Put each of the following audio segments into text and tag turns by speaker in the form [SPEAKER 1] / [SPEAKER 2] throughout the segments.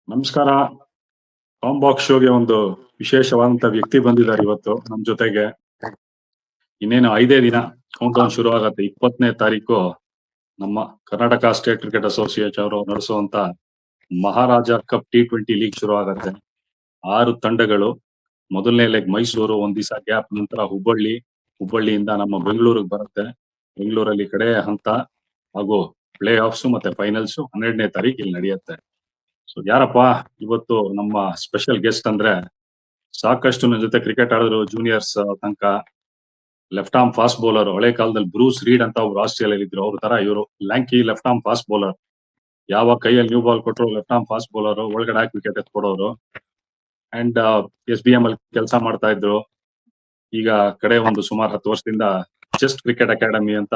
[SPEAKER 1] ನಮಸ್ಕಾರ. ಬಾಕ್ಸ್ ಶೋಗೆ ಒಂದು ವಿಶೇಷವಾದಂತ ವ್ಯಕ್ತಿ ಬಂದಿದ್ದಾರೆ ಇವತ್ತು ನಮ್ ಜೊತೆಗೆ. ಇನ್ನೇನು 5 ದಿನ ಕೌಂಟ್ ಡೌನ್ ಶುರು ಆಗತ್ತೆ. 20ನೇ ತಾರೀಕು ನಮ್ಮ ಕರ್ನಾಟಕ ಸ್ಟೇಟ್ ಕ್ರಿಕೆಟ್ ಅಸೋಸಿಯೇಷನ್ ಅವರು ನಡೆಸುವಂತ ಮಹಾರಾಜ ಕಪ್ T20 ಲೀಗ್ ಶುರು ಆಗತ್ತೆ. 6 ತಂಡಗಳು. ಮೊದಲನೇ ಲೆಗ್ ಮೈಸೂರು, ಒಂದ್ ದಿವಸ ಗ್ಯಾಪ್, ನಂತರ ಹುಬ್ಬಳ್ಳಿಯಿಂದ ನಮ್ಮ ಬೆಂಗಳೂರಿಗೆ ಬರುತ್ತೆ. ಬೆಂಗಳೂರಲ್ಲಿ ಕಡೆ ಹಂತ ಹಾಗೂ ಪ್ಲೇ ಆಫ್ಸ್ ಮತ್ತೆ ಫೈನಲ್ಸ್ 12ನೇ ತಾರೀಕು ಇಲ್ಲಿ ನಡೆಯುತ್ತೆ. ಸೊ ಯಾರಪ್ಪ ಇವತ್ತು ನಮ್ಮ ಸ್ಪೆಷಲ್ ಗೆಸ್ಟ್ ಅಂದ್ರೆ, ಸಾಕಷ್ಟು ನನ್ನ ಜೊತೆ ಕ್ರಿಕೆಟ್ ಆಡಿದ್ರು ಜೂನಿಯರ್ಸ್ ತನಕ. ಲೆಫ್ಟ್ ಆರ್ಮ್ ಫಾಸ್ಟ್ ಬೌಲರ್, ಹಳೆ ಕಾಲದಲ್ಲಿ ಬ್ರೂಸ್ ರೀಡ್ ಅಂತ ಒಬ್ರು ಆಸ್ಟ್ರೇಲಿಯಾ ಇದ್ರು, ಅವ್ರ ತರ ಇವರು ಲ್ಯಾಂಕಿ ಲೆಫ್ಟ್ ಆರ್ಮ್ ಫಾಸ್ಟ್ ಬೌಲರ್. ಯಾವ ಕೈಯಲ್ಲಿ ನ್ಯೂ ಬಾಲ್ ಕೊಟ್ಟರು ಲೆಫ್ಟ್ ಆರ್ಮ್ ಫಾಸ್ಟ್ ಬೌಲರ್, ಒಳಗಡೆ ಹಾಕಿ ವಿಕೆಟ್ ಎತ್ಕೊಡೋರು. ಅಂಡ್ SBM ಅಲ್ಲಿ ಕೆಲಸ ಮಾಡ್ತಾ ಇದ್ರು. ಈಗ ಕಡೆ ಒಂದು ಸುಮಾರು 10 ವರ್ಷದಿಂದ ಚೆಸ್ಟ್ ಕ್ರಿಕೆಟ್ ಅಕಾಡೆಮಿ ಅಂತ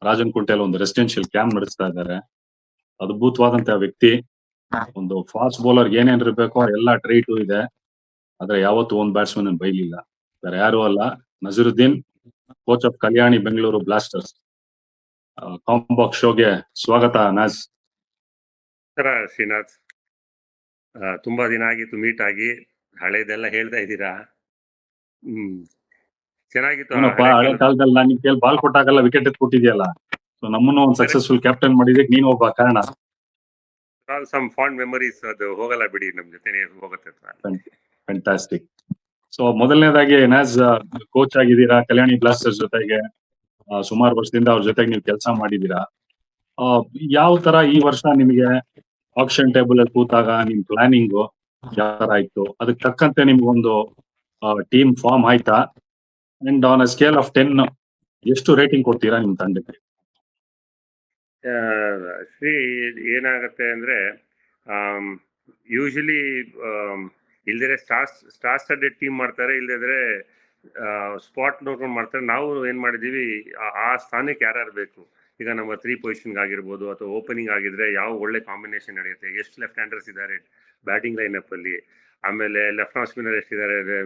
[SPEAKER 1] ರಾಜನ್ ಕುಂಟೆಲ್ ಒಂದು ರೆಸಿಡೆನ್ಶಿಯಲ್ ಕ್ಯಾಂಪ್ ನಡೆಸ್ತಾ ಇದ್ದಾರೆ. ಅದ್ಭುತವಾದಂತಹ ವ್ಯಕ್ತಿ. ಒಂದು ಫಾಸ್ಟ್ ಬೌಲರ್ ಏನೇನ್ ಇರ್ಬೇಕೋ ಎಲ್ಲ ಟ್ರೈಟು ಇದೆ. ಆದ್ರೆ ಯಾವತ್ತು ಒಂದ್ ಬ್ಯಾಟ್ಸ್ಮನ್ ಬೈಲಿಲ್ಲ. ಬೇರೆ ಯಾರು ಅಲ್ಲ, Nazaruddin, coach of Kalyani Bengaluru Blasters. ಕಾಂಬಾಕ್ಸ್ ಶೋಗೆ ಸ್ವಾಗತ ನಾಜ್.
[SPEAKER 2] ನಮಸ್ಕಾರ ಶ್ರೀನಾಥ್. ತುಂಬಾ ದಿನ ಆಗಿತ್ತು ಮೀಟ್ ಆಗಿ, ಹಳೇದೆಲ್ಲ ಹೇಳ್ತಾ ಇದ್ದೀರಾ. ಚೆನ್ನಾಗಿತ್ತು.
[SPEAKER 1] ಹಳೆ ಕಾಲದಲ್ಲಿ ನಾನು ನಿಮ್ ಕೈಲಿ ಬಾಲ್ ಕೊಟ್ಟಾಗಲ್ಲ ವಿಕೆಟ್ ಎತ್ಕೊಟ್ಟಿದ್ಯಲ್ಲ, ಸೊ ನಮ್ಮನ್ನು ಒಂದು ಸಕ್ಸಸ್ಫುಲ್ ಕ್ಯಾಪ್ಟನ್ ಮಾಡಿದಕ್ಕೆ ನೀನು ಒಬ್ಬ ಕಾರಣ.
[SPEAKER 2] ಸಮ್ ಫಾಂಡ್ ಮೆಮೊರೀಸ್, ಅದು ಹೋಗಲ್ಲ ಬಿಡಿ, ನಮ್ ಜೊತೆನೆ ಹೋಗುತ್ತೆ.
[SPEAKER 1] ಫ್ಯಾಂಟಾಸ್ಟಿಕ್. ಸೊ ಮೊದಲನೇದಾಗಿ ನಾಜ್, ಕೋಚ್ ಆಗಿದ್ದೀರಾ ಕಲ್ಯಾಣಿ ಬ್ಲಾಸ್ಟರ್ಸ್ ಜೊತೆಗೆ. ಸುಮಾರು ವರ್ಷದಿಂದ ಅವ್ರ ಜೊತೆಗೆ ನೀವು ಕೆಲಸ ಮಾಡಿದೀರಾ. ಯಾವ ತರ ಈ ವರ್ಷ ನಿಮಗೆ ಆಕ್ಷನ್ ಟೇಬಲ್ ಅಲ್ಲಿ ಕೂತಾಗ ನಿಮ್ ಪ್ಲಾನಿಂಗ್ ಯಾವ ತರ ಇತ್ತು, ಅದಕ್ಕೆ ತಕ್ಕಂತೆ ನಿಮ್ಗೊಂದು ಟೀಮ್ ಫಾರ್ಮ್ ಆಯ್ತಾ? And on a scale of 10 ಎಷ್ಟು ರೇಟಿಂಗ್ ಕೊಡ್ತೀರಾ ನಿಮ್ ತಂಡಕ್ಕೆ?
[SPEAKER 2] ಶ್ರೀ, ಏನಾಗತ್ತೆ ಅಂದ್ರೆ, ಯೂಶಲಿ ಇಲ್ದಿದ್ರೆ ಸ್ಟಾರ್ ಸ್ಟಡೆಡ್ ಟೀಮ್ ಮಾಡ್ತಾರೆ, ಇಲ್ಲದಿದ್ರೆ ಸ್ಪಾಟ್ ನೋಡ್ಕೊಂಡು ಮಾಡ್ತಾರೆ. ನಾವು ಏನ್ ಮಾಡಿದೀವಿ, ಆ ಸ್ಥಾನಕ್ಕೆ ಯಾರ್ಯಾರು ಬೇಕು. ಈಗ ನಮ್ಮ 3 ಪೊಸಿಷನ್ ಆಗಿರ್ಬೋದು, ಅಥವಾ ಓಪನಿಂಗ್ ಆಗಿದ್ರೆ ಯಾವ ಒಳ್ಳೆ ಕಾಂಬಿನೇಷನ್ ನಡೆಯುತ್ತೆ, ಎಷ್ಟು ಲೆಫ್ಟ್ ಹ್ಯಾಂಡರ್ಸ್ ಇದ್ದಾರೆ ಬ್ಯಾಟಿಂಗ್ ಲೈನ್ ಅಲ್ಲಿ, ಆಮೇಲೆ ಲೆಫ್ಟ್ ಆಫ್ ಸ್ಪಿನ್ನರ್ ಎಷ್ಟಿದ್ದಾರೆ,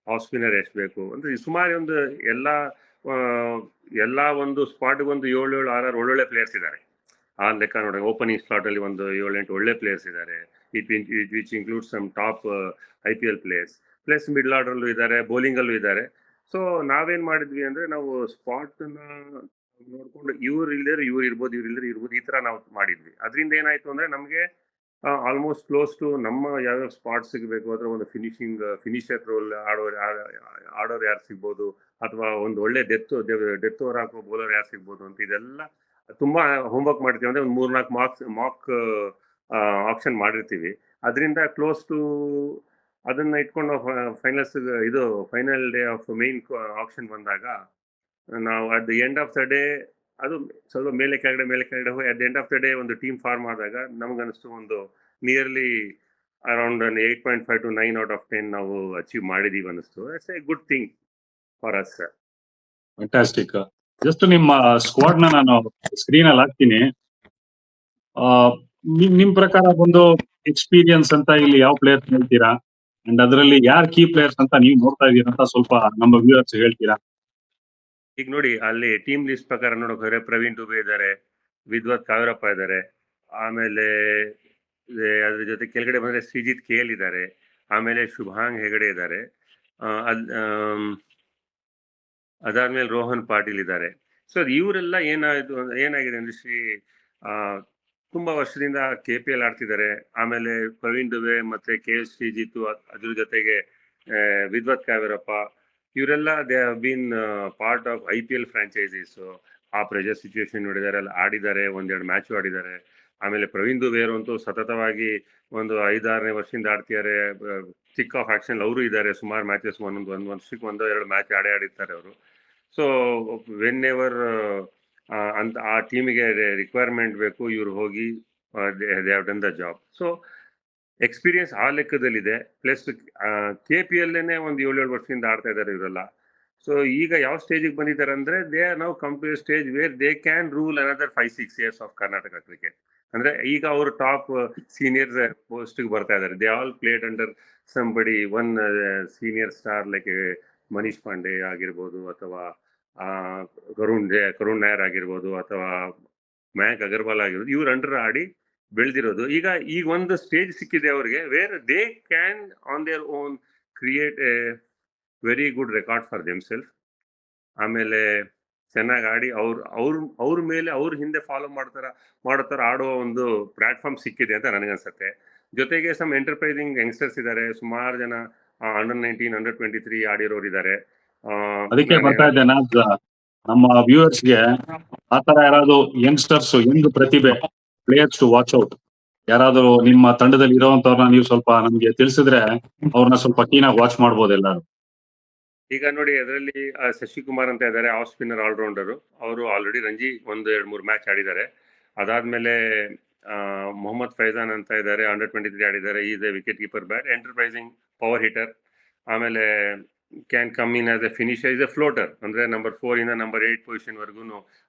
[SPEAKER 2] ಆಫ್ ಸ್ಪಿನ್ನರ್ ಎಷ್ಟು ಬೇಕು ಅಂದ್ರೆ ಸುಮಾರು ಒಂದು ಎಲ್ಲಾ ಒಂದು ಸ್ಪಾಟ್ ಒಂದು 7-6 ಒಳ್ಳೊಳ್ಳೆ ಪ್ಲೇಯರ್ಸ್ ಇದ್ದಾರೆ. ಆ ಲೆಕ್ಕ ನೋಡಿ, ಓಪನಿಂಗ್ ಸ್ಲಾಟ್ ಅಲ್ಲಿ ಒಂದು 7-8 ಒಳ್ಳೆ ಪ್ಲೇಯರ್ಸ್ ಇದ್ದಾರೆ. Which include some top IPL players. Plus middle order ಅಲ್ಲೂ ಇದ್ದಾರೆ, ಬೌಲಿಂಗ್ ಅಲ್ಲೂ ಇದ್ದಾರೆ. ಸೊ ನಾವೇನ್ ಮಾಡಿದ್ವಿ ಅಂದ್ರೆ, ನಾವು ಸ್ಪಾಟ್ ನೋಡ್ಕೊಂಡು ಇವ್ರು ಇಲ್ದಿದ್ರೆ ಇವ್ರು ಇರ್ಬೋದು, ಈ ತರ ನಾವು ಮಾಡಿದ್ವಿ. ಅದರಿಂದ ಏನಾಯ್ತು ಅಂದ್ರೆ, ನಮ್ಗೆ ಆಲ್ಮೋಸ್ಟ್ ಕ್ಲೋಸ್ ಟು ನಮ್ಮ ಯಾವ್ಯಾವ ಸ್ಪಾಟ್ ಸಿಗಬೇಕು, ಅಥವಾ ಒಂದು ಫಿನಿಶರ್ ರೋಲ್ ಆಡೋರು ಯಾರು ಸಿಗ್ಬೋದು, ಅಥವಾ ಒಂದು ಒಳ್ಳೆ ಡೆತ್ ಓವರ್ ಹಾಕೋ ಬೌಲರ್ ಯಾರು ಸಿಗ್ಬೋದು ಅಂತ, ಇದೆಲ್ಲ ತುಂಬಾ ಹೋಮ್ವರ್ಕ್ ಮಾಡ್ತೀವಿ. ಅಂದ್ರೆ ಒಂದು 3-4 ಮಾಕ್ ಆಪ್ಷನ್ ಮಾಡಿರ್ತೀವಿ. ಅದರಿಂದ ಕ್ಲೋಸ್ ಟು ಅದನ್ನ ಇಟ್ಕೊಂಡು final day of main option ಬಂದಾಗ, ನಾವು at the end of the day ಅದು ಸ್ವಲ್ಪ ಮೇಲೆ ಕೆಳಗಡೆ ಹೋಗಿ at the end of the day ಒಂದು ಟೀಮ್ ಫಾರ್ಮ್ ಆದಾಗ ನಮ್ಗನ್ನಿಸ್ತು ಒಂದು nearly around 8.5 to 9 out of 10 ನಾವು ಅಚೀವ್ ಮಾಡಿದೀವಿ ಅನ್ನಿಸ್ತು. It's A good thing for us.
[SPEAKER 1] Fantastic. Just ನಿಮ್ಮ ಸ್ಕ್ವಾಡ್ ನಾನು ಸ್ಕ್ರೀನ್ ಅಲ್ಲಿ ಹಾಕ್ತೀನಿ. ನಿಮ್ ಪ್ರಕಾರ ಒಂದು ಎಕ್ಸ್ಪೀರಿಯನ್ಸ್ ಅಂತ ಇಲ್ಲಿ ಯಾವ ಪ್ಲೇಯರ್ಸ್ ಹೇಳ್ತೀರಾ, ಅಂಡ್ ಅದರಲ್ಲಿ ಯಾರು ಕೀ ಪ್ಲೇಯರ್ಸ್ ಅಂತ ನೀವು ನೋಡ್ತಾ ಇದೀರಾ ಅಂತ ಸ್ವಲ್ಪ ನಮ್ಮ ವ್ಯೂವರ್ಸ್ ಹೇಳ್ತೀರಾ?
[SPEAKER 2] ಈಗ ನೋಡಿ, ಅಲ್ಲಿ ಟೀಮ್ ಲಿಸ್ಟ್ ಪ್ರಕಾರ ನೋಡೋಕೆ ಪ್ರವೀಣ್ ದುಬೆ ಇದ್ದಾರೆ, ವಿದ್ವತ್ ಕಾವೇರಪ್ಪ ಇದ್ದಾರೆ, ಆಮೇಲೆ ಅದ್ರ ಜೊತೆ ಕೆಳಗಡೆ ಬಂದ್ರೆ ಶ್ರೀಜಿತ್ KL ಇದ್ದಾರೆ, ಆಮೇಲೆ ಶುಭಾಂಗ್ ಹೆಗಡೆ ಇದ್ದಾರೆ, ಅದಾದ್ಮೇಲೆ ರೋಹನ್ ಪಾಟೀಲ್ ಇದ್ದಾರೆ. ಸೊ ಇವರೆಲ್ಲ ಏನಾಗಿದೆ ಅಂದ್ರೆ, ತುಂಬಾ ವರ್ಷದಿಂದ KPL ಆಡ್ತಿದ್ದಾರೆ. ಆಮೇಲೆ ಪ್ರವೀಣ್ ದುಬೆ ಮತ್ತೆ ಶ್ರೀಜಿತ್, ಅದ್ರ ಜೊತೆಗೆ ವಿದ್ವತ್ ಕಾವೇರಪ್ಪ, ಇವರೆಲ್ಲ they have been part of IPL franchises. ಆ ಪ್ರೆಷರ್ ಸಿಚುವೇಶನ್ ನೋಡಿದ್ದಾರೆ, ಅಲ್ಲಿ ಆಡಿದ್ದಾರೆ, 1-2 ಮ್ಯಾಚ್ ಆಡಿದ್ದಾರೆ. ಆಮೇಲೆ ಪ್ರವೀಣ್ ದುಬೆ ಅಂತೂ ಸತತವಾಗಿ ಒಂದು 5-6ನೇ ವರ್ಷದಿಂದ ಆಡ್ತಿದ್ದಾರೆ. ಚಿಕ್ ಆಫ್ ಆಕ್ಷನ್ ಅವರು ಇದ್ದಾರೆ, ಸುಮಾರು ಮ್ಯಾಚಸ್, ಒಂದ್ ವರ್ಷಕ್ಕೆ 1-2 ಮ್ಯಾಚ್ ಆಡಿರ್ತಾರೆ ಅವರು. ಸೊ ವೆನ್ ಎವರ್ ಅಂತ ಆ ಟೀಮಿಗೆ ರಿಕ್ವೈರ್ಮೆಂಟ್ ಬೇಕು, ಇವ್ರು ಹೋಗಿ they have done the job. So experience ಆ ಲೆಕ್ಕದಲ್ಲಿದೆ. ಪ್ಲಸ್ KPL ಒಂದು 7 ವರ್ಷದಿಂದ ಆಡ್ತಾ ಇದ್ದಾರೆ ಇವರೆಲ್ಲ. ಸೊ ಈಗ ಯಾವ ಸ್ಟೇಜಿಗೆ ಬಂದಿದ್ದಾರೆ ಅಂದ್ರೆ, they are now come to a stage where they can rule another 5-6 years of Karnataka cricket. ಅಂದ್ರೆ ಈಗ ಅವರು ಟಾಪ್ ಸೀನಿಯರ್ ಪೋಸ್ಟ್ಗೆ ಬರ್ತಾ ಇದ್ದಾರೆ. They all played under somebody one senior star like Manish Pandey ಆಗಿರ್ಬೋದು, ಅಥವಾ ಕರುಣ್ ನಾಯರ್ ಆಗಿರ್ಬೋದು, ಅಥವಾ ಮಯಾಂಕ್ ಅಗರ್ವಾಲ್ ಆಗಿರ್ಬೋದು. ಇವ್ರ ಅಂಡರ್ ಆಡಿ ಬೆಳೆದಿರೋದು. ಈಗ ಒಂದು ಸ್ಟೇಜ್ ಸಿಕ್ಕಿದೆ ಅವ್ರಿಗೆ, wear they can on their own create A very good record for themself. ಆಮೇಲೆ ಚೆನ್ನಾಗಿ ಆಡಿ ಅವ್ರ ಮೇಲೆ ಅವ್ರ ಹಿಂದೆ ಫಾಲೋ ಮಾಡೋ ಥರ ಆಡೋ ಒಂದು ಪ್ಲಾಟ್ಫಾರ್ಮ್ ಸಿಕ್ಕಿದೆ ಅಂತ ನನಗನ್ಸುತ್ತೆ. ಜೊತೆಗೆ ಸಮ್ ಎಂಟರ್ಪ್ರೈಸಿಂಗ್ ಯಂಗ್ಸ್ಟರ್ಸ್ ಇದ್ದಾರೆ, ಸುಮಾರು ಜನ ಅಂಡರ್-19, ಅಂಡರ್-23 ಆಡಿರೋರು ಇದ್ದಾರೆ.
[SPEAKER 1] ಅದಕ್ಕೆ ಬರ್ತಾ ಇದ್ದೆ ನಮ್ಮ ವ್ಯೂವರ್ಸ್ ಗೆ ಆತರ ಯಾರಾದ್ರು ಯಂಗ್ಸ್ಟರ್ಸ್, ಯಂಗ್ ಪ್ರತಿಭೆ ಪ್ಲೇಯರ್ಸ್ ಟು ವಾಚ್ ಔಟ್, ಯಾರಾದ್ರೂ ನಿಮ್ಮ ತಂಡದಲ್ಲಿ ಇರೋವಂತವ್ರನ್ನ ನೀವು ಸ್ವಲ್ಪ ನಮ್ಗೆ ತಿಳಿಸಿದ್ರೆ ಅವ್ರನ್ನ ಸ್ವಲ್ಪ ಕ್ಲೀನಾಗಿ ವಾಚ್ ಮಾಡ್ಬೋದು ಎಲ್ಲಾರು.
[SPEAKER 2] ಈಗ ನೋಡಿ, ಅದರಲ್ಲಿ ಶಶಿಕುಮಾರ್ ಅಂತ ಇದ್ದಾರೆ, ಆಫ್ ಸ್ಪಿನ್ನರ್ ಆಲ್ರೌಂಡರು. ಅವರು ಆಲ್ರೆಡಿ ರಂಜಿ 1-2-3 ಮ್ಯಾಚ್ ಆಡಿದ್ದಾರೆ. ಅದಾದ್ಮೇಲೆ ಮೊಹಮ್ಮದ್ ಫೈಜಾನ್ ಅಂತ ಇದ್ದಾರೆ, ಅಂಡರ್-23 ಆಡಿದ್ದಾರೆ. Is a wicket keeper bat, enterprising power hitter. ಆಮೇಲೆ can come in as a finisher, is a floater, ಅಂದ್ರೆ ನಂಬರ್ 4 ಇಂದ ನಂಬರ್ 8 ಪೊಸಿಷನ್ ವರ್ಗು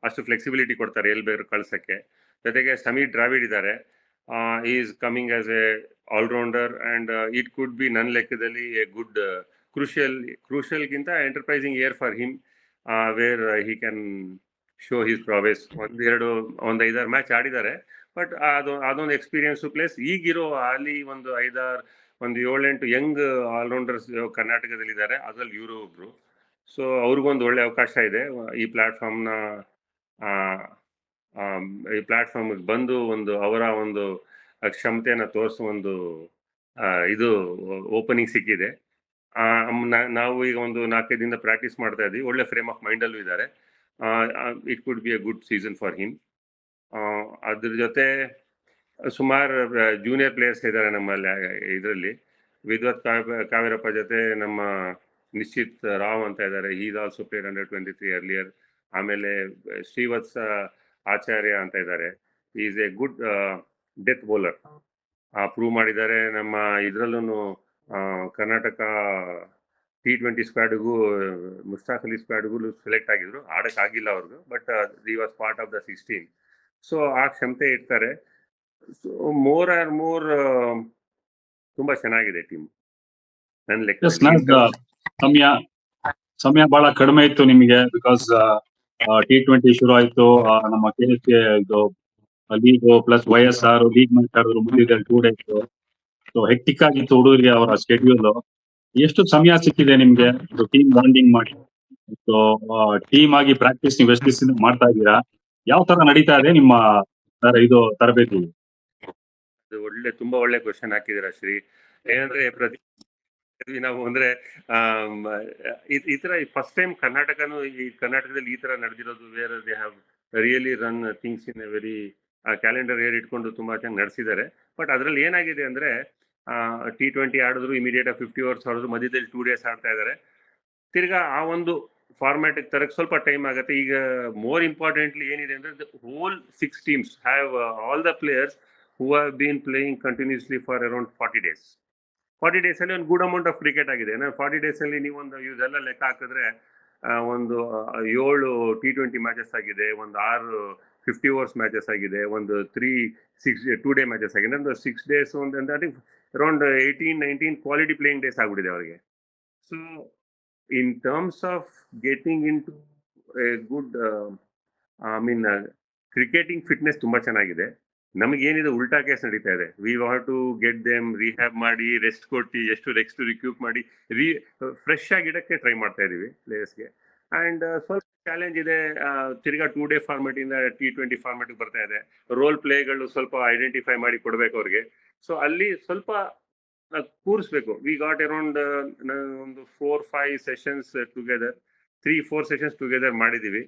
[SPEAKER 2] ಅಷ್ಟು ಫ್ಲೆಕ್ಸಿಬಿಲಿಟಿ ಕೊಡ್ತಾರೆ ಎಲ್ಲಿ ಬೇಕಾದ್ರೂ ಕಳ್ಸಕ್ಕೆ. ಜೊತೆಗೆ ಸಮೀರ್ ದ್ರಾವಿಡ್ ಇದ್ದಾರೆ, is coming as a allrounder and it could be ನನ್ನ ಲೆಕ್ಕದಲ್ಲಿ ಎ ಗುಡ್ ಕ್ರೂಷಿಯಲ್ಗಿಂತ enterprising year for him, where he can show his prowess. ಒಂದು 5-6 ಮ್ಯಾಚ್ ಆಡಿದ್ದಾರೆ, ಬಟ್ ಅದೊಂದು ಎಕ್ಸ್ಪೀರಿಯನ್ಸು ಪ್ಲೇಸ್. ಈಗಿರೋ ಅಲ್ಲಿ ಒಂದು 7-8 ಯಂಗ್ ಆಲ್ರೌಂಡರ್ಸ್ ಕರ್ನಾಟಕದಲ್ಲಿ ಇದ್ದಾರೆ, ಅದ್ರಲ್ಲಿ ಇವರು ಒಬ್ರು. ಸೊ ಅವ್ರಿಗೊಂದು ಒಳ್ಳೆ ಅವಕಾಶ ಇದೆ ಈ ಪ್ಲಾಟ್ಫಾರ್ಮ್ಗೆ ಬಂದು ಅವರ ಒಂದು ಕ್ಷಮತೆಯನ್ನ ತೋರಿಸೋ ಒಂದು ಇದು ಓಪನಿಂಗ್ ಸಿಕ್ಕಿದೆ. ನಾವು ಈಗ ಒಂದು 4-5 ದಿನದಿಂದ ಪ್ರಾಕ್ಟೀಸ್ ಮಾಡ್ತಾ ಇದ್ದೀವಿ. ಒಳ್ಳೆ ಫ್ರೇಮ್ ಆಫ್ ಮೈಂಡ್ ಅಲ್ಲೂ ಇದ್ದಾರೆ. It could B A good season for him. ಅದ್ರ ಜೊತೆ ಸುಮಾರು ಜೂನಿಯರ್ ಪ್ಲೇಯರ್ಸ್ ಇದ್ದಾರೆ ನಮ್ಮಲ್ಲಿ. ಇದರಲ್ಲಿ ವಿದ್ವತ್ ಕಾವೇರಪ್ಪ ಜೊತೆ ನಮ್ಮ ನಿಶ್ಚಿತ್ ರಾವ್ ಅಂತ ಇದ್ದಾರೆ, ಈಸ್ ಆಲ್ಸೋ ಪ್ಲೇಡ್ ಅಂಡರ್-23 ಅರ್ಲಿಯರ್. ಆಮೇಲೆ ಶ್ರೀವತ್ಸ ಆಚಾರ್ಯ ಅಂತ ಇದ್ದಾರೆ, is A good death bowler, prove ಮಾಡಿದ್ದಾರೆ. ನಮ್ಮ ಇದರಲ್ಲೂ ಕರ್ನಾಟಕ T20 ಸ್ಕ್ವಾಡ್ಗೂ ಮುಸ್ತಾಕ್ ಅಲಿ ಸ್ಕ್ವಾಡ್ಗೂ ಸೆಲೆಕ್ಟ್ ಆಗಿದ್ರು. ಆಡಕ್ಕಾಗಿಲ್ಲ ಅವ್ರಿಗೂ, but the was part of the 16. So ಆ ಕ್ಷಮತೆ ಇರ್ತಾರೆ. ಸೊ ಮೋರ್ ತುಂಬಾ ಚೆನ್ನಾಗಿದೆ ಟೀಮ್ ನನ್ನ ಲೆಕ್ಕ.
[SPEAKER 1] ಸಮಯ ಬಹಳ ಕಡಿಮೆ ಇತ್ತು ನಿಮಗೆ, ಬಿಕಾಸ್ T20 ಶುರು ಆಯ್ತು, ನಮ್ಮ KSK ಇದು league plus YSR league match ಆಡಿದ್ರು ಮುಂದಿದೆ 2 days. ಸೊ ಹೆಕ್ಟಿಕ್ ಆಗಿತ್ತು ಹುಡುಗರಿಗೆ ಅವರ ಸ್ಕೆಡ್ಯೂಲ್. ಎಷ್ಟು ಸಮಯ ಸಿಕ್ಕಿದೆ ನಿಮ್ಗೆ ಟೀಮ್ ಬಾಂಡಿಂಗ್ ಮಾಡಿ? ಸೊ ಟೀಮ್ ಆಗಿ ಪ್ರಾಕ್ಟೀಸ್ ನೀವು ಎಷ್ಟು ದಿವಸದಿಂದ ಮಾಡ್ತಾ ಇದ್ದೀರಾ? ಯಾವ ತರ ನಡೀತಾ ಇದೆ ನಿಮ್ಮ ಇದು ತರಬೇತಿ?
[SPEAKER 2] ತುಂಬಾ ಒಳ್ಳೆ ಕ್ವೆಶನ್ ಹಾಕಿದ್ದೀರಾ ಶ್ರೀ. ಏನಂದ್ರೆ ನಾವು ಅಂದ್ರೆ ಈ ತರ ಫಸ್ಟ್ ಟೈಮ್ ಕರ್ನಾಟಕದಲ್ಲಿ ಈ ತರ ನಡೆದಿರೋದು. Where they have really run things in a very calendar year ಇಟ್ಕೊಂಡು ತುಂಬಾ ಚೆನ್ನಾಗಿ ನಡೆಸಿದ್ದಾರೆ. ಬಟ್ ಅದ್ರಲ್ಲಿ ಏನಾಗಿದೆ ಅಂದ್ರೆ T20 ಆಡಿದ್ರು, ಇಮಿಡಿಯೇಟ್ 50 overs ಆಡಿದ್ರು, ಮಧ್ಯದಲ್ಲಿ 2 days ಆಡ್ತಾ ಇದ್ದಾರೆ. ತಿರ್ಗಾ ಆ ಒಂದು ಫಾರ್ಮ್ಯಾಟ್ ತರಕ್ಕೆ ಸ್ವಲ್ಪ ಟೈಮ್ ಆಗುತ್ತೆ. ಈಗ ಮೋರ್ ಇಂಪಾರ್ಟೆಂಟ್ಲಿ ಏನಿದೆ ಅಂದ್ರೆ the whole 6 teams have all the players who have been playing continuously for around 40 days. 40 days ಅಲ್ಲಿ ಒಂದು ಗುಡ್ ಅಮೌಂಟ್ ಆಫ್ ಕ್ರಿಕೆಟ್ ಆಗಿದೆ. 40 days ಅಲ್ಲಿ ನೀವೊಂದು ಇದೆಲ್ಲ ಲೆಕ್ಕ ಹಾಕಿದ್ರೆ ಒಂದು 7 T20 ಮ್ಯಾಚಸ್ ಆಗಿದೆ, ಒಂದು 6 50 overs ಮ್ಯಾಚಸ್ ಆಗಿದೆ, ಒಂದು 2 day ಮ್ಯಾಚಸ್ ಆಗಿದೆ. ಒಂದು 6 days around 18-19 quality playing days ಆಗ್ಬಿಟ್ಟಿದೆ ಅವರಿಗೆ. So in terms of getting in to a good cricketing fitness ತುಂಬಾ ಚೆನ್ನಾಗಿದೆ. ನಮಗೇನಿದೆ ಉಲ್ಟಾ ಕೇಸ್ ನಡೀತಾ ಇದೆ. We want to get them rehab ಮಾಡಿ, ರೆಸ್ಟ್ ಕೊಟ್ಟು, ಎಷ್ಟು ರೆಸ್ಟ್ ರಿಕ್ಯೂಪ್ ಮಾಡಿ ಫ್ರೆಶ್ ಆಗಿಡಕ್ಕೆ ಟ್ರೈ ಮಾಡ್ತಾ ಇದೀವಿ ಪ್ಲೇಯರ್ಸ್ಗೆ. ಅಂಡ್ ಸ್ವಲ್ಪ ಚಾಲೆಂಜ್ ಇದೆ. ತಿರ್ಗಾ 2 day ಫಾರ್ಮೆಟ್ ಇಂದ T20 ಫಾರ್ಮೆಟ್ ಬರ್ತಾ ಇದೆ. ರೋಲ್ ಪ್ಲೇಗಳು ಸ್ವಲ್ಪ ಐಡೆಂಟಿಫೈ ಮಾಡಿ ಕೊಡ್ಬೇಕು ಅವ್ರಿಗೆ. ಸೊ ಅಲ್ಲಿ ಸ್ವಲ್ಪ ಕೂರಿಸ್ಬೇಕು. ವಿ ಗಾಟ್ ಅರೌಂಡ್ ಒಂದು 4-5 ಸೆಷನ್ಸ್ ಟುಗೆದರ್, 3-4 ಸೆಷನ್ಸ್ ಟುಗೆದರ್ ಮಾಡಿದೀವಿ.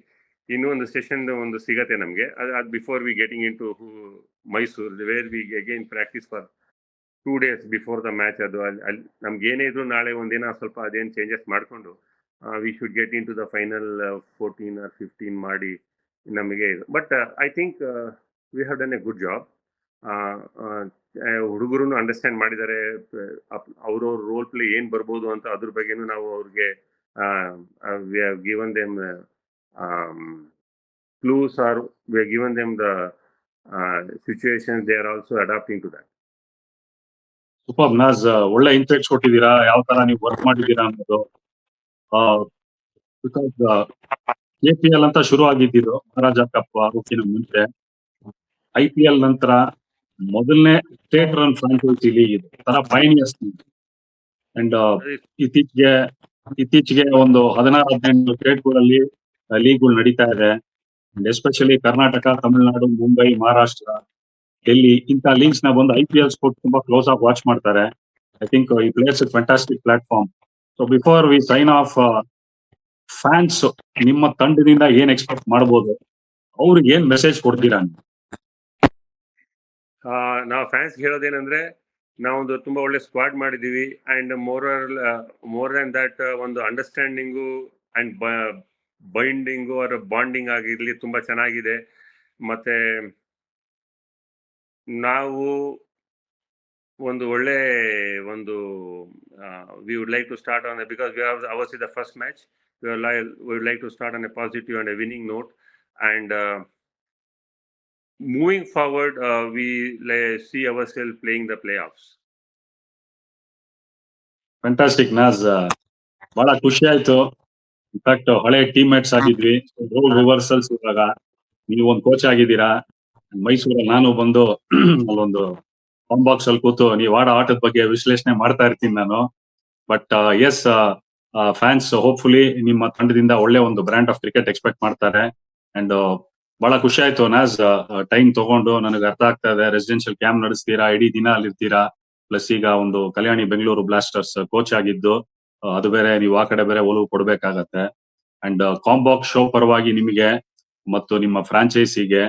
[SPEAKER 2] ಇನ್ನೂ ಒಂದು ಸೆಷನ್ ಒಂದು ಸಿಗತ್ತೆ ನಮ್ಗೆ. ಅದು before we getting in to Mysore, where we again practice for 2 days before the match. ಅದು ಅಲ್ಲಿ ನಮ್ಗೆ ಏನೇ ಇದ್ರು ನಾಳೆ ಒಂದಿನ ಸ್ವಲ್ಪ ಅದೇನು ಚೇಂಜಸ್ ಮಾಡಿಕೊಂಡು we should get in to the final 14 or 15 ಮಾಡಿ ನಮಗೆ. But I think we have done a good job. ಹುಡುಗರು ಅಂಡರ್ಸ್ಟ್ಯಾಂಡ್ ಮಾಡಿದ್ದಾರೆ ಅವ್ರವ್ರ ರೋಲ್ ಪ್ಲೇ ಏನ್ ಬರ್ಬೋದು ಅಂತ. ಅದ್ರ ಬಗ್ಗೆನೂ ನಾವು ಅವ್ರಿಗೆ we have given them clues, or we have given them the situations. They are also adapting to that.
[SPEAKER 1] Super Naaz, ಒಳ್ಳೆ ಇನ್ಸೈಟ್ಸ್ ಕೊಟ್ಟಿದ್ದೀರಾ, ಯಾವ ತರ ನೀವು ವರ್ಕ್ ಮಾಡಿದ್ದೀರಾ ಅನ್ನೋದು. ಬಿಕಾಸ್ KPL ಅಂತ ಶುರು ಆಗಿದ್ದು ಮಹಾರಾಜ ಕಪ್ ಆಗೋಕ್ಕಿಂತ ಮುಂಚೆ IPL ನಂತರ ಮೊದಲನೇ ಸ್ಟೇಟ್ ರನ್ ಫ್ರಾಂಚೈಸಿ ಲೀಗ್ ಇದು ತರ ಪೈನಿಯರ್ಸ್ ಅಂಡ್ ಇತ್ತೀಚೆಗೆ ಒಂದು 16-18 ಸ್ಟೇಟ್ಗಳಲ್ಲಿ ಲೀಗ್ಗಳು ನಡೀತಾ ಇದೆ. ಅಂಡ್ ಎಸ್ಪೆಷಲಿ ಕರ್ನಾಟಕ, ತಮಿಳುನಾಡು, ಮುಂಬೈ, ಮಹಾರಾಷ್ಟ್ರ, ಡೆಲ್ಲಿ ಇಂಥ ಲೀಗ್ಸ್ ನ ಬಂದು IPL ಸ್ಪೋರ್ಟ್ ತುಂಬಾ ಕ್ಲೋಸ್ ಆಗಿ ವಾಚ್ ಮಾಡ್ತಾರೆ. ಐ ಥಿಂಕ್ ಈ place fantastic platform. So before we sign off, fans ನಿಮ್ಮ ತಂಡದಿಂದ ಏನ್ ಎಕ್ಸ್ಪೆಕ್ಟ್ ಮಾಡಬಹುದು, ಅವ್ರಿಗೆ ಏನ್ ಮೆಸೇಜ್ ಕೊಡ್ತೀರಾ?
[SPEAKER 2] ನಾವು ಫ್ಯಾನ್ಸ್ ಹೇಳೋದೇನಂದ್ರೆ, ನಾವೊಂದು ತುಂಬಾ ಒಳ್ಳೆ ಸ್ಕ್ವಾಡ್ ಮಾಡಿದೀವಿ ಅಂಡ್ ಮೋರ್ ದನ್ ದಟ್ ಒಂದು ಅಂಡರ್ಸ್ಟ್ಯಾಂಡಿಂಗು ಅಂಡ್ ಬೈಂಡಿಂಗು ಅವರ ಬಾಂಡಿಂಗ್ ಆಗಿರ್ಲಿ ತುಂಬಾ ಚೆನ್ನಾಗಿದೆ. ಮತ್ತೆ ನಾವು ಒಂದು ಒಳ್ಳೆ ಒಂದು we would like to start on because ours is the first match. We would like to start on a positive and a winning note and moving forward, we see ourselves playing the playoffs.
[SPEAKER 1] Fantastic ನಾಜ್, ಬಹಳ ಖುಷಿ ಆಯ್ತು. In fact ಹಳೆ team mates ಆಗಿದ್ವಿ, role reversals ಇವಾಗ ನೀವು ಒಂದು coach ಆಗಿದ್ದೀರಾ. ಮೈಸೂರಲ್ಲಿ ನಾನು ಬಂದು ಅಲ್ಲೊಂದು ಕಾಂಬಾಕ್ಸ್ ಬಾಕ್ಸ್ ಅಲ್ಲಿ ಕೂತು ನೀವು ಆಡೋ ಆಟದ ಬಗ್ಗೆ ವಿಶ್ಲೇಷಣೆ ಮಾಡ್ತಾ ಇರ್ತೀನಿ ನಾನು. ಬಟ್ ಎಸ್, ಫ್ಯಾನ್ಸ್ ಹೋಪ್ಫುಲಿ ನಿಮ್ಮ ತಂಡದಿಂದ ಒಳ್ಳೆ ಒಂದು ಬ್ರ್ಯಾಂಡ್ ಆಫ್ ಕ್ರಿಕೆಟ್ ಎಕ್ಸ್ಪೆಕ್ಟ್ ಮಾಡ್ತಾರೆ. ಅಂಡ್ ಬಹಳ ಖುಷಿ ಆಯ್ತು ನಾಜ್, ಟೈಮ್ ತಗೊಂಡು. ನನಗೆ ಅರ್ಥ ಆಗ್ತಾ ಇದೆ, ರೆಸಿಡೆನ್ಷಿಯಲ್ ಕ್ಯಾಂಪ್ ನಡೆಸ್ತೀರಾ, ಇಡೀ ದಿನ ಅಲ್ಲಿರ್ತೀರಾ. ಪ್ಲಸ್ ಈಗ ಒಂದು ಕಲ್ಯಾಣಿ ಬೆಂಗಳೂರು ಬ್ಲಾಸ್ಟರ್ಸ್ ಕೋಚ್ ಆಗಿದ್ದು, ಅದು ಬೇರೆ ನೀವು ಆ ಕಡೆ ಬೇರೆ ಒಲವು ಕೊಡ್ಬೇಕಾಗತ್ತೆ. ಅಂಡ್ ಕಾಂಬಾಕ್ಸ್ ಶೋ ಪರವಾಗಿ ನಿಮಗೆ ಮತ್ತು ನಿಮ್ಮ ಫ್ರಾಂಚೈಸಿಗೆ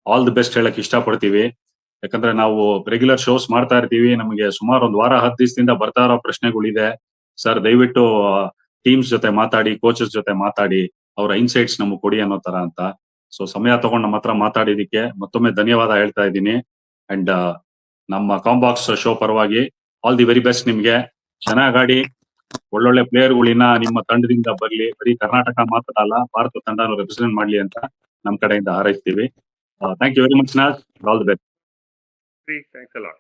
[SPEAKER 1] ಆಲ್ ದಿ ಬೆಸ್ಟ್ ಹೇಳಕ್ ಇಷ್ಟಪಡ್ತೀವಿ. ಯಾಕಂದ್ರೆ ನಾವು ರೆಗ್ಯುಲರ್ ಶೋಸ್ ಮಾಡ್ತಾ ಇರ್ತೀವಿ, ನಮಗೆ ಸುಮಾರು ಒಂದು ವಾರ 10 ದಿವಸದಿಂದ ಬರ್ತಾ ಇರೋ ಪ್ರಶ್ನೆಗಳಿದೆ. ಸರ್ ದಯವಿಟ್ಟು ಟೀಮ್ಸ್ ಜೊತೆ ಮಾತಾಡಿ, ಕೋಚಸ್ ಜೊತೆ ಮಾತಾಡಿ, ಅವರ ಇನ್ಸೈಟ್ಸ್ ನಮಗೆ ಕೊಡಿ ಅನ್ನೋ ತರ ಅಂತ. ಸೊ ಸಮಯ ತಗೊಂಡು ನಮ್ಮ ಹತ್ರ ಮಾತಾಡಿದಕ್ಕೆ ಮತ್ತೊಮ್ಮೆ ಧನ್ಯವಾದ ಹೇಳ್ತಾ ಇದ್ದೀನಿ. ಅಂಡ್ ನಮ್ಮ ಕಾಂಬಾಕ್ಸ್ ಶೋ ಪರವಾಗಿ ಆಲ್ ದಿ ವೆರಿ ಬೆಸ್ಟ್ ನಿಮ್ಗೆ. ಚೆನ್ನಾಗಿ ಆಡಿ, ಒಳ್ಳೊಳ್ಳೆ ಪ್ಲೇಯರ್ಗಳಿನ ನಿಮ್ಮ ತಂಡದಿಂದ ಬರ್ಲಿ. ಬರೀ ಕರ್ನಾಟಕ ಮಾತ್ರ ಅಲ್ಲ, ಭಾರತ ತಂಡನು ರೆಪ್ರೆಸೆಂಟ್ ಮಾಡ್ಲಿ ಅಂತ ನಮ್ಮ ಕಡೆಯಿಂದ ಹಾರೈಸ್ತೀವಿ. Thank you very much Naz, all the best.
[SPEAKER 2] Thanks a lot.